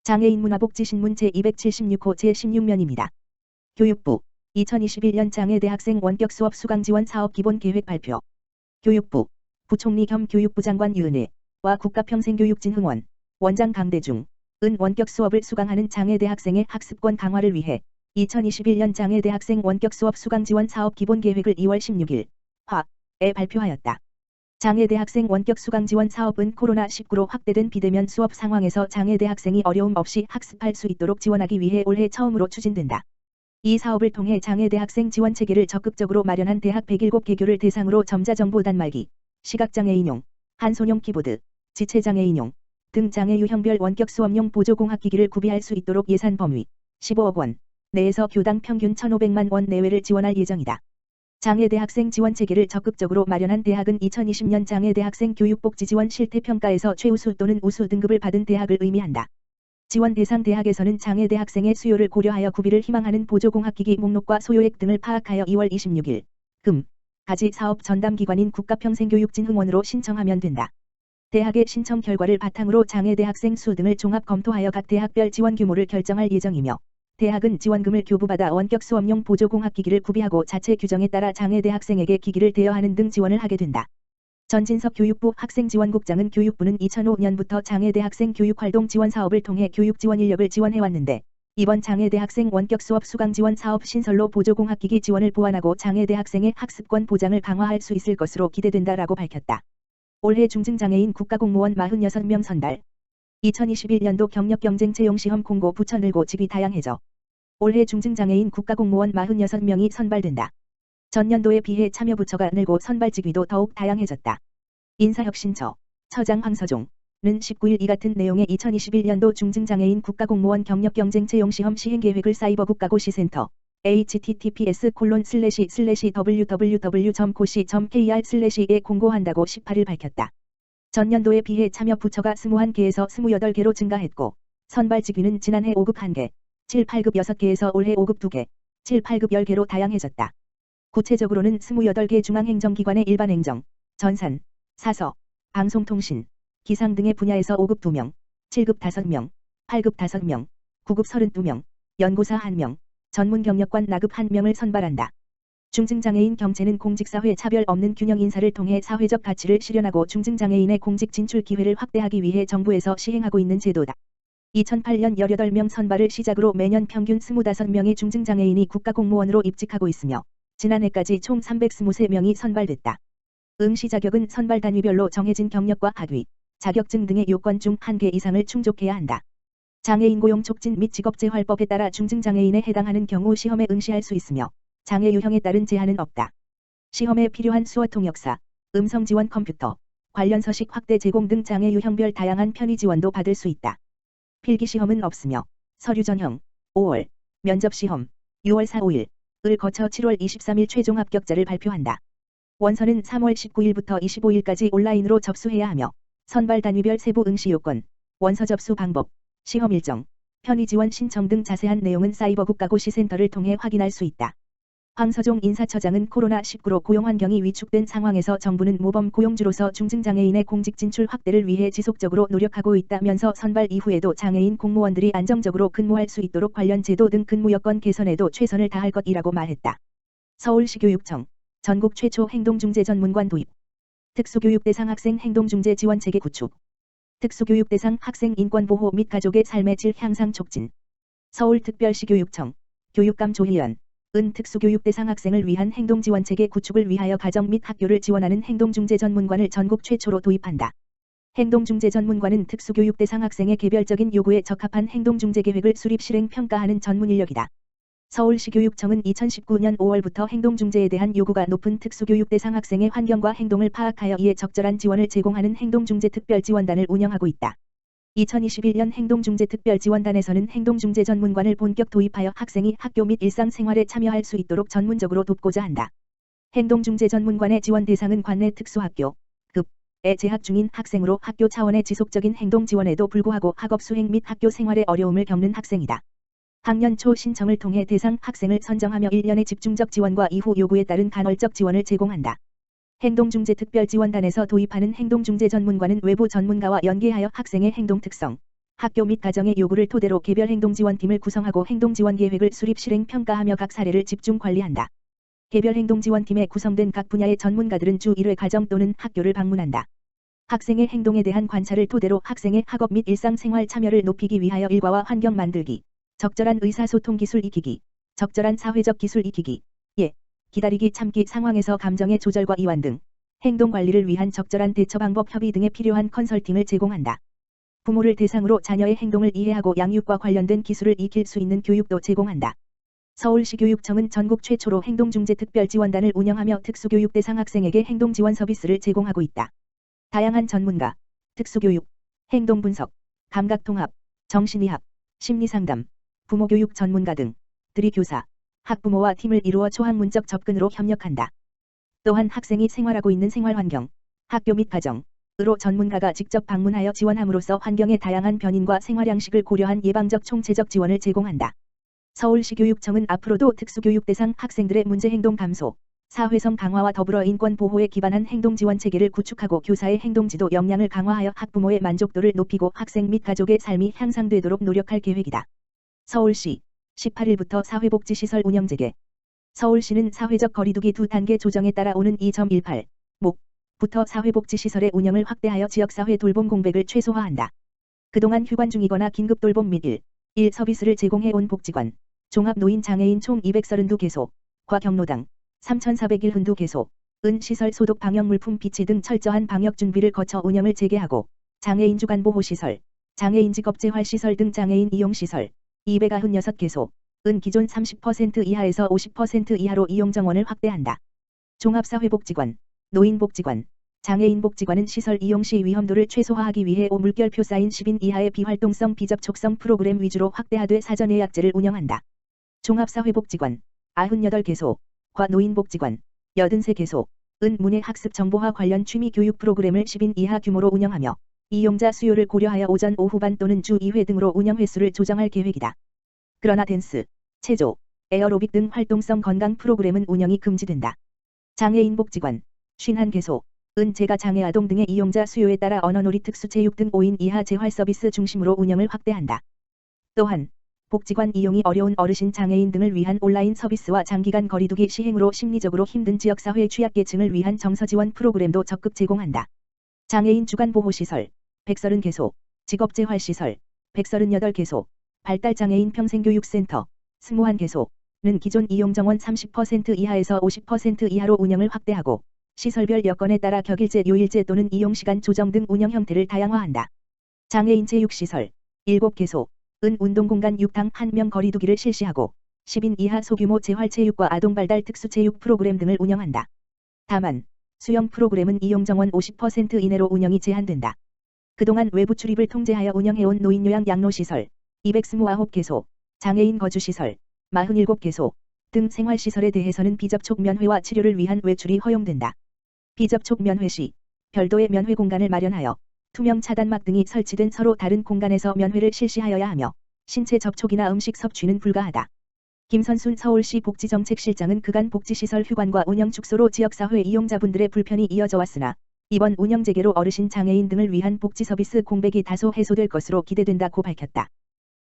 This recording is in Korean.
장애인 문화복지신문 제276호 제16면입니다. 교육부 2021년 장애대학생 원격 수업 수강 지원 사업 기본 계획 발표. 교육부 부총리 겸 교육부 장관 유은혜와 국가평생교육진 흥원, 원장 강대중은 원격 수업을 수강하는 장애대학생의 학습권 강화를 위해 2021년 장애대학생 원격 수업 수강 지원 사업 기본 계획을 2월 16일 화에 발표하였다. 장애대학생 원격 수강 지원 사업은 코로나19로 확대된 비대면 수업 상황에서 장애대학생이 어려움 없이 학습할 수 있도록 지원하기 위해 올해 처음으로 추진된다. 이 사업을 통해 장애대학생 지원 체계를 적극적으로 마련한 대학 107개교를 대상으로 점자정보 단말기, 시각장애인용, 한손용 키보드, 지체장애인용 등 장애 유형별 원격 수업용 보조공학기기를 구비할 수 있도록 예산 범위 15억 원 내에서 교당 평균 1,500만 원 내외를 지원할 예정이다. 장애대학생 지원 체계를 적극적으로 마련한 대학은 2020년 장애대학생 교육복지지원 실태평가에서 최우수 또는 우수 등급을 받은 대학을 의미한다. 지원 대상 대학에서는 장애대학생의 수요를 고려하여 구비를 희망하는 보조공학기기 목록과 소요액 등을 파악하여 2월 26일 까지 사업 전담기관인 국가평생교육진 흥원으로 신청하면 된다. 대학의 신청 결과를 바탕으로 장애대학생 수 등을 종합 검토하여 각 대학별 지원 규모를 결정할 예정이며 대학은 지원금을 교부받아 원격 수업용 보조공학기기를 구비하고 자체 규정에 따라 장애대학생에게 기기를 대여하는 등 지원을 하게 된다. 전진석 교육부 학생지원국장은 교육부는 2005년부터 장애대학생 교육활동 지원 사업을 통해 교육지원 인력을 지원해왔는데 이번 장애대학생 원격 수업 수강 지원 사업 신설로 보조공학기기 지원을 보완하고 장애대학생의 학습권 보장을 강화할 수 있을 것으로 기대된다라고 밝혔다. 올해 중증장애인 국가공무원 46명 선발. 2021년도 경력경쟁 채용시험 공고 부처 늘고 직위 다양해져. 올해 중증장애인 국가공무원 46명이 선발된다. 전년도에 비해 참여 부처가 늘고 선발 직위도 더욱 다양해졌다. 인사혁신처 처장 황서종은 19일 이 같은 내용의 2021년도 중증장애인 국가공무원 경력경쟁 채용시험 시행계획을 사이버국가고시센터 https://www.go시.kr/에 공고한다고 18일 밝혔다. 전년도에 비해 참여 부처가 21개에서 28개로 증가했고 선발 직위는 지난해 5급 1개, 7, 8급 6개에서 올해 5급 2개, 7, 8급 10개로 다양해졌다. 구체적으로는 28개 중앙행정기관의 일반행정, 전산, 사서, 방송통신, 기상 등의 분야에서 5급 2명, 7급 5명, 8급 5명, 9급 32명, 연구사 1명, 전문경력관 나급 1명을 선발한다. 중증장애인 경채는 공직사회 차별 없는 균형 인사를 통해 사회적 가치를 실현하고 중증장애인의 공직 진출 기회를 확대하기 위해 정부에서 시행하고 있는 제도다. 2008년 18명 선발을 시작으로 매년 평균 25명의 중증장애인이 국가공무원으로 입직하고 있으며 지난해까지 총 323명이 선발됐다. 응시 자격은 선발 단위별로 정해진 경력과 학위, 자격증 등의 요건 중 1개 이상을 충족해야 한다. 장애인 고용 촉진 및 직업재활법에 따라 중증장애인에 해당하는 경우 시험에 응시할 수 있으며 장애 유형에 따른 제한은 없다. 시험에 필요한 수어 통역사, 음성 지원 컴퓨터, 관련 서식 확대 제공 등 장애 유형별 다양한 편의 지원도 받을 수 있다. 필기 시험은 없으며 서류 전형 5월, 면접 시험 6월 4, 5일을 거쳐 7월 23일 최종 합격자를 발표한다. 원서는 3월 19일부터 25일까지 온라인으로 접수해야 하며 선발 단위별 세부 응시 요건, 원서 접수 방법, 시험 일정, 편의 지원 신청 등 자세한 내용은 사이버국가고시센터를 통해 확인할 수 있다. 황서종 인사처장은 코로나19로 고용 환경이 위축된 상황에서 정부는 모범 고용주로서 중증장애인의 공직 진출 확대를 위해 지속적으로 노력하고 있다면서 선발 이후에도 장애인 공무원들이 안정적으로 근무할 수 있도록 관련 제도 등 근무 여건 개선에도 최선을 다할 것이라고 말했다. 서울시 교육청 전국 최초 행동중재 전문관 도입. 특수교육 대상 학생 행동중재 지원 체계 구축. 특수교육 대상 학생 인권 보호 및 가족의 삶의 질 향상 촉진. 서울특별시 교육청 교육감 조희연 은 특수교육 대상 학생을 위한 행동지원체계 구축을 위하여 가정 및 학교를 지원하는 행동중재 전문관을 전국 최초로 도입한다. 행동중재 전문관은 특수교육 대상 학생의 개별적인 요구에 적합한 행동중재 계획을 수립 실행 평가하는 전문 인력이다. 서울시 교육청은 2019년 5월부터 행동중재에 대한 요구가 높은 특수교육 대상 학생의 환경과 행동을 파악하여 이에 적절한 지원을 제공하는 행동중재 특별지원단을 운영하고 있다. 2021년 행동중재특별지원단에서는 행동중재 전문관을 본격 도입하여 학생이 학교 및 일상생활에 참여할 수 있도록 전문적으로 돕고자 한다. 행동중재 전문관의 지원 대상은 관내 특수학교, 급에 재학 중인 학생으로 학교 차원의 지속적인 행동 지원에도 불구하고 학업 수행 및 학교 생활에 어려움을 겪는 학생이다. 학년 초 신청을 통해 대상 학생을 선정하며 1년의 집중적 지원과 이후 요구에 따른 간헐적 지원을 제공한다. 행동중재특별지원단에서 도입하는 행동중재 전문관은 외부 전문가와 연계하여 학생의 행동 특성, 학교 및 가정의 요구를 토대로 개별 행동지원팀을 구성하고 행동지원계획을 수립 실행 평가하며 각 사례를 집중 관리한다. 개별 행동지원팀에 구성된 각 분야의 전문가들은 주 1회 가정 또는 학교를 방문한다. 학생의 행동에 대한 관찰을 토대로 학생의 학업 및 일상생활 참여를 높이기 위하여 일과와 환경 만들기, 적절한 의사소통 기술 익히기, 적절한 사회적 기술 익히기, 기다리기 참기 상황에서 감정의 조절과 이완 등 행동관리를 위한 적절한 대처 방법 협의 등에 필요한 컨설팅을 제공한다. 부모를 대상으로 자녀의 행동을 이해하고 양육과 관련된 기술을 익힐 수 있는 교육도 제공한다. 서울시 교육청은 전국 최초로 행동중재특별지원단을 운영하며 특수교육 대상 학생에게 행동지원 서비스를 제공하고 있다. 다양한 전문가, 특수교육, 행동분석, 감각통합, 정신의학, 심리상담, 부모교육 전문가 등들이 교사, 학부모와 팀을 이루어 초학문적 접근으로 협력한다. 또한 학생이 생활하고 있는 생활환경, 학교 및 가정으로 전문가가 직접 방문하여 지원함으로써 환경의 다양한 변인과 생활양식을 고려한 예방적 총체적 지원을 제공한다. 서울시 교육청은 앞으로도 특수교육 대상 학생들의 문제행동 감소, 사회성 강화와 더불어 인권 보호에 기반한 행동지원 체계를 구축하고 교사의 행동지도 역량을 강화하여 학부모의 만족도를 높이고 학생 및 가족의 삶이 향상되도록 노력할 계획이다. 서울시 18일부터 사회복지시설 운영재개. 서울시는 사회적 거리두기 2단계 조정에 따라 오는 2.18 목부터 사회복지시설의 운영을 확대하여 지역사회 돌봄 공백을 최소화한다. 그동안 휴관 중이거나 긴급 돌봄 및 1 서비스를 제공해온 복지관, 종합노인장애인 총 232개소과 경로당 3,401 은 시설 소독 방역물품 비치 등 철저한 방역 준비를 거쳐 운영을 재개하고 장애인 주간보호시설, 장애인 직업재활시설 등 장애인 이용시설 296개소 은 기존 30% 이하에서 50% 이하로 이용 정원을 확대한다. 종합사회복지관, 노인복지관, 장애인복지관은 시설 이용 시 위험도를 최소화하기 위해 5물결표 쌓인 10인 이하의 비활동성 비접촉성 프로그램 위주로 확대하되 사전 예약제를 운영한다. 종합사회복지관 98개소과 노인복지관 83개소 은 문해 학습 정보화 관련 취미 교육 프로그램을 10인 이하 규모로 운영하며 이용자 수요를 고려하여 오전 오후반 또는 주 2회 등으로 운영 횟수를 조정할 계획이다. 그러나 댄스, 체조, 에어로빅 등 활동성 건강 프로그램은 운영이 금지된다. 장애인복지관 51개소 은 재가장애 아동 등의 이용자 수요에 따라 언어놀이 특수체육 등 5인 이하 재활 서비스 중심으로 운영을 확대한다. 또한 복지관 이용이 어려운 어르신 장애인 등을 위한 온라인 서비스와 장기간 거리두기 시행으로 심리적으로 힘든 지역사회 취약계층을 위한 정서지원 프로그램도 적극 제공한다. 장애인 주간보호시설 130개소, 직업재활시설 138개소, 발달장애인 평생교육센터 21개소는 기존 이용정원 30% 이하에서 50% 이하로 운영을 확대하고 시설별 여건에 따라 격일제, 요일제 또는 이용시간 조정 등 운영 형태를 다양화한다. 장애인 체육시설 7개소 은 운동공간 6당 1명 거리두기를 실시하고 10인 이하 소규모 재활체육과 아동발달 특수체육 프로그램 등을 운영한다. 다만 수영 프로그램은 이용정원 50% 이내로 운영이 제한된다. 그동안 외부 출입을 통제하여 운영해온 노인요양 양로시설 229개소, 장애인 거주시설 47개소 등 생활시설에 대해서는 비접촉 면회와 치료를 위한 외출이 허용된다. 비접촉 면회 시 별도의 면회 공간을 마련하여 투명 차단막 등이 설치된 서로 다른 공간에서 면회를 실시하여야 하며 신체 접촉이나 음식 섭취는 불가하다. 김선순 서울시 복지정책실장은 그간 복지시설 휴관과 운영 축소로 지역사회 이용자분들의 불편이 이어져 왔으나 이번 운영 재개로 어르신 장애인 등을 위한 복지 서비스 공백이 다소 해소될 것으로 기대된다고 밝혔다.